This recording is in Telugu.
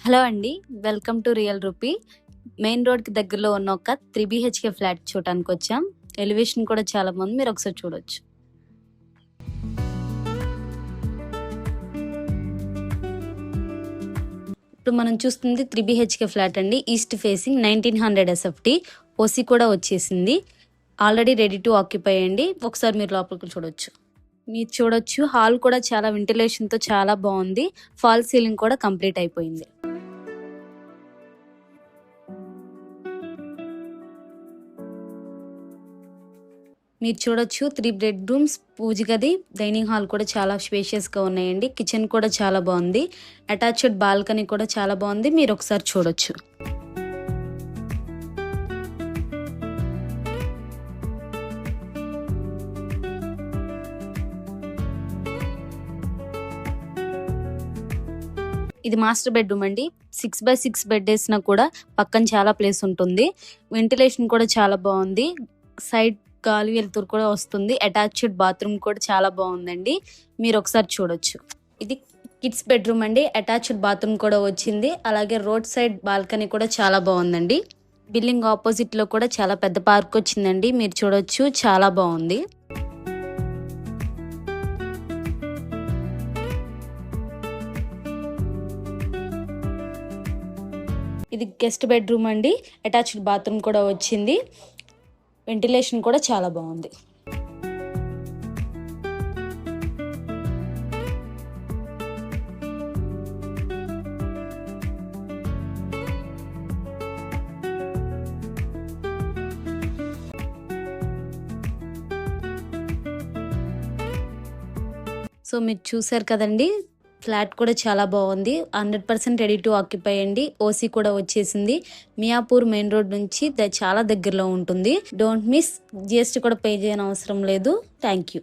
హలో అండి. Welcome to real rupee. Main రోడ్‌కి దగ్గరలో ఉన్న ఒక 3 బీహెచ్‌కే ఫ్లాట్ చూడటానికొచ్చాం. ఎలివేషన్ కూడా చాలా బాగుంది. మీరొకసారి చూడొచ్చు. ఇప్పుడు మనం చూస్తుంది 3 బీహెచ్‌కే ఫ్లాట్ అండి. East facing 1900 SFT. ఓసీ కూడా వచ్చేసింది. ఆల్రెడీ రెడీ టు ఆక్యుపై అండి. ఒకసారి మీరు లోపలికి చూడొచ్చు. మీరు చూడొచ్చు హాల్ కూడా చాలా వెంటిలేషన్‌తో చాలా బాగుంది. ఫాల్ సీలింగ్ కూడా కంప్లీట్ అయిపోయింది. మీరు చూడొచ్చు 3 బెడ్రూమ్స్, పూజ గది, డైనింగ్ హాల్ కూడా చాలా స్పేషియస్‌గా ఉన్నాయండి. కిచెన్ కూడా చాలా బాగుంది. అటాచ్డ్ బాల్కనీ కూడా చాలా బాగుంది. మీరు ఒకసారి చూడొచ్చు. ఇది మాస్టర్ బెడ్రూమ్ అండి. 6x6 బెడ్ వేసినా కూడా పక్కన చాలా ప్లేస్ ఉంటుంది. వెంటిలేషన్ కూడా చాలా బాగుంది. సైడ్ గాలి వెలుతురు కూడా వస్తుంది. అటాచ్డ్ బాత్రూమ్ కూడా చాలా బాగుందండి. మీరు ఒకసారి చూడొచ్చు. ఇది కిడ్స్ బెడ్రూమ్ అండి. అటాచ్డ్ బాత్రూమ్ కూడా వచ్చింది. అలాగే రోడ్ సైడ్ బాల్కనీ కూడా చాలా బాగుందండి. బిల్డింగ్ ఆపోజిట్ లో కూడా చాలా పెద్ద పార్క్ వచ్చిందండి. మీరు చూడొచ్చు చాలా బాగుంది. ఇది గెస్ట్ బెడ్రూమ్ అండి. అటాచ్డ్ బాత్రూమ్ కూడా వచ్చింది. వెంటిలేషన్ కూడా చాలా బాగుంది. సో మీరు చూసారు కదండి, ఫ్లాట్ కూడా చాలా బాగుంది. 100% రెడీ టు ఆక్యుపై అండి. ఓసీ కూడా వచ్చేసింది. మియాపూర్ మెయిన్ రోడ్ నుంచి చాలా దగ్గరలో ఉంటుంది. Don't miss. జిఎస్టీ కూడా పే చేయని అవసరం లేదు. Thank you.